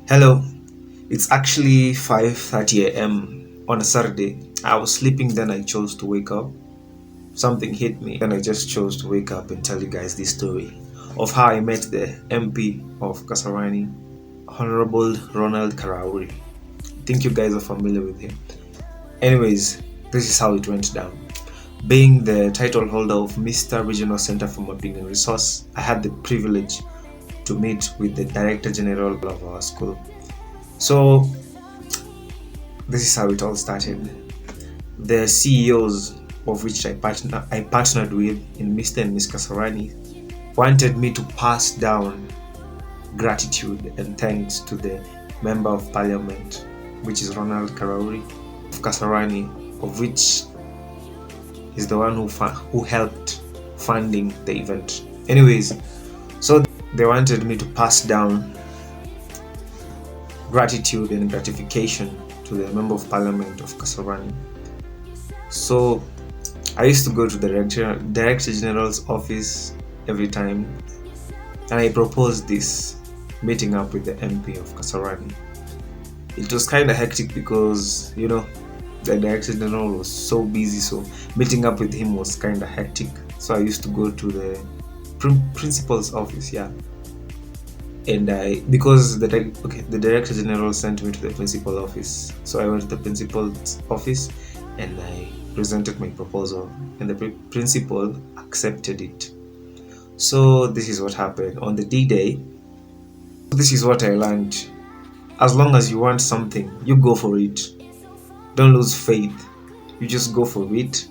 Hello, it's actually 5:30 a.m. on a Saturday. I was sleeping, then I chose to wake up. Something hit me, and I just chose to wake up and tell you guys this story of how I met the MP of Kasarani, Honourable Ronald Karuri. I think you guys are familiar with him. Anyways, this is how it went down. Being the title holder of Mr. Regional Center for Mapping and Resource, I had the privilege to meet with the Director General of our school. So this is how it all started. The CEOs of which I partnered with in Mr. and Miss Kasarani wanted me to pass down gratitude and thanks to the Member of Parliament, which is Ronald Karuri of Kasarani, of which is the one who helped funding the event. Anyways, so they wanted me to pass down gratitude and gratification to the Member of Parliament of Kasarani. So I used to go to the Director General's office every time, and I proposed this meeting up with the MP of Kasarani. It was kind of hectic because the Director General was so busy, so meeting up with him was kind of hectic. So I used to go to the principal's office, and because the Director General sent me to the principal office, so I went to the principal's office and I presented my proposal, and the principal accepted it. So this is what happened on the D-Day. This is what I learned: as long as you want something, you go for it. Don't lose faith. You just go for it.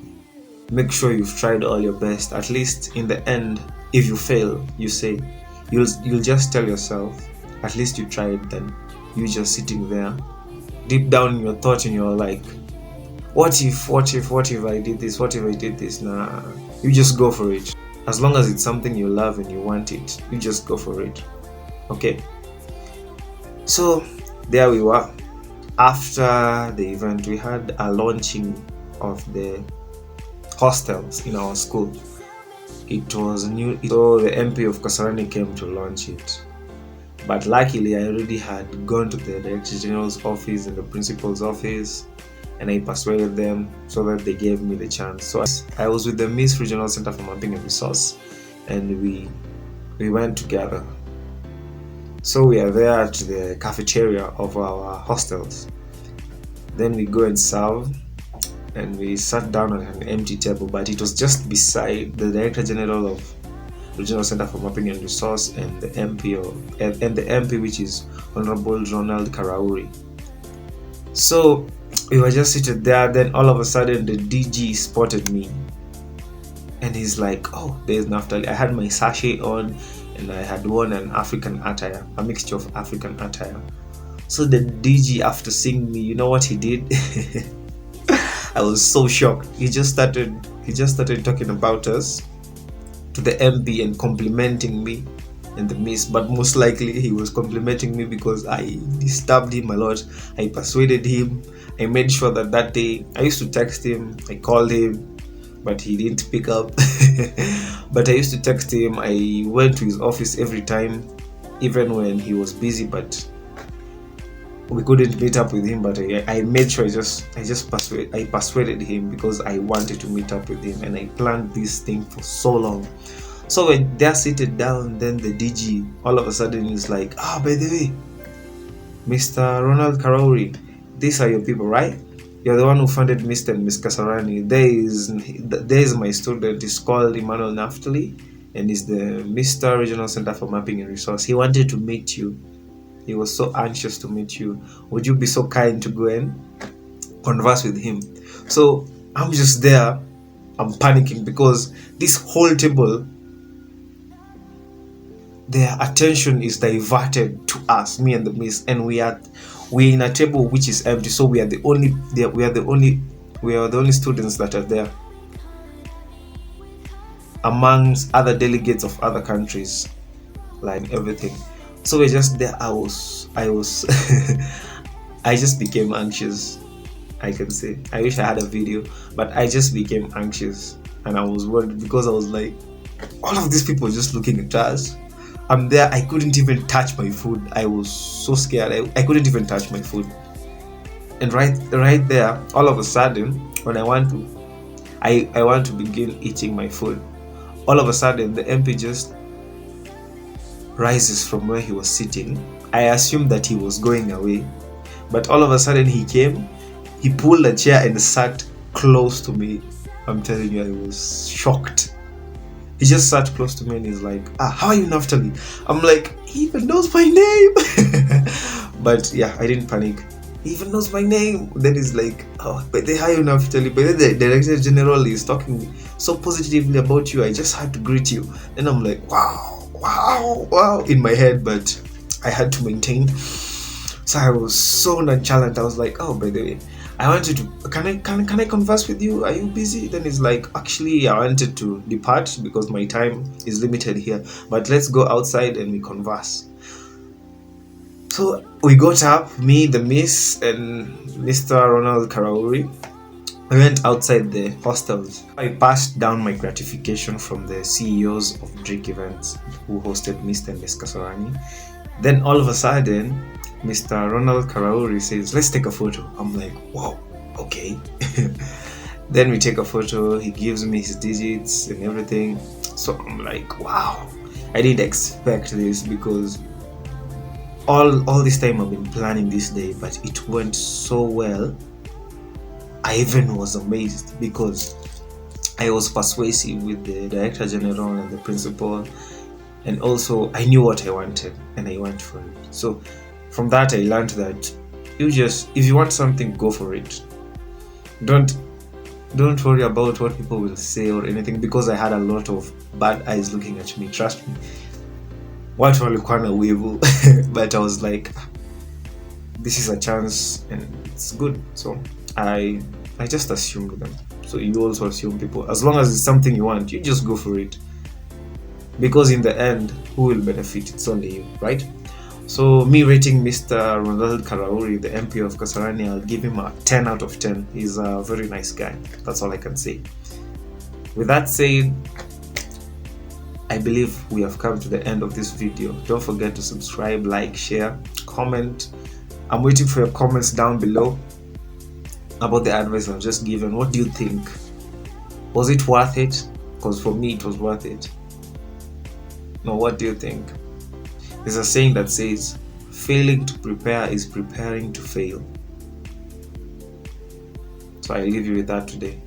Make sure you've tried all your best. At least in the end, if you fail, you'll just tell yourself, at least you tried. Then you just sitting there, deep down in your thought, and you're like, what if I did this? What if I did this? Nah, you just go for it. As long as it's something you love and you want it, you just go for it. Okay. So there we were. After the event, we had a launching of the hostels in our school. It was new, so the MP of Kasarani came to launch it. But luckily, I already had gone to the Director General's office and the principal's office, and I persuaded them so that they gave me the chance. So I was with the Miss Regional Center for Mapping and Resource, and we went together. So we are there at the cafeteria of our hostels. Then we go and serve, and we sat down at an empty table, but it was just beside the Director General of Regional Center for Mapping and Resource and the MP which is Honourable Ronald Karuri. So we were just seated there. Then all of a sudden the DG spotted me, and he's like, "Oh, there's Naftali." I had my sachet on, and I had worn an African attire, a mixture of African attire. So the DG, after seeing me, you know what he did? I was so shocked. He just started talking about us to the MP and complimenting me and the miss. But most likely he was complimenting me because I disturbed him a lot. I persuaded him. I made sure that day I used to text him. I called him, but he didn't pick up. But I used to text him. I went to his office every time, even when he was busy, but we couldn't meet up with him. But I made sure I persuaded him because I wanted to meet up with him, and I planned this thing for so long. So when they're seated down, then the DG all of a sudden is like, by the way, Mr. Ronald Karuri, these are your people, right? You're the one who funded Mr. and Miss Kasarani. There is my student. He's called Emmanuel Naftali, and he's the Mr. Regional Center for Mapping and Resource. He wanted to meet you. He was so anxious to meet you. Would you be so kind to go and converse with him? So I'm just there. I'm panicking because this whole table, their attention is diverted to us, me and the miss, and we're in a table which is empty. So we are the only students that are there amongst other delegates of other countries, like everything. So we're just there. I was I just became anxious, I can say. I wish I had a video, but I just became anxious, and I was worried because I was like, all of these people just looking at us. I'm there. I couldn't even touch my food. I was so scared. I couldn't even touch my food. And right there, all of a sudden, when I want to begin eating my food, all of a sudden the MP just rises from where he was sitting. I assumed that he was going away, but all of a sudden he came, he pulled a chair and sat close to me. I'm telling you, I was shocked. He just sat close to me and he's like, how are you, Naftali? I'm like, he even knows my name. But yeah, I didn't panic. He even knows my name. Then he's like, but they hire you, Naftali. But then the Director General is talking so positively about you. I just had to greet you. And I'm like, wow, in my head, but I had to maintain. So I was so nonchalant. I was like, by the way, I wanted to, can I converse with you? Are you busy? Then he's like, actually, I wanted to depart because my time is limited here, but let's go outside and we converse. So we got up, me, the Miss, and Mr. Ronald Karuri. We went outside the hostels. I passed down my gratification from the CEOs of Drake Events who hosted Mr. and Miss Kasarani. Then all of a sudden, Mr. Ronald Karuri says, let's take a photo. I'm like, wow, okay. Then we take a photo. He gives me his digits and everything. So I'm like, wow, I didn't expect this because all this time I've been planning this day, but it went so well. I even was amazed because I was persuasive with the Director General and the Principal, and also I knew what I wanted and I went for it. So from that I learned that if you want something, go for it. Don't worry about what people will say or anything, because I had a lot of bad eyes looking at me, trust me. Watu walikuwa na wivu. But I was like, this is a chance and it's good. So I just assumed them. So you also assume people. As long as it's something you want, you just go for it. Because in the end, who will benefit? It's only you, right? So me rating Mr. Ronald Karuri, the MP of Kasarani, I'll give him a 10 out of 10. He's a very nice guy. That's all I can say. With that said, I believe we have come to the end of this video. Don't forget to subscribe, like, share, comment. I'm waiting for your comments down below about the advice I've just given. What do you think? Was it worth it? Because for me, it was worth it. No, what do you think? There's a saying that says, failing to prepare is preparing to fail. So I leave you with that today.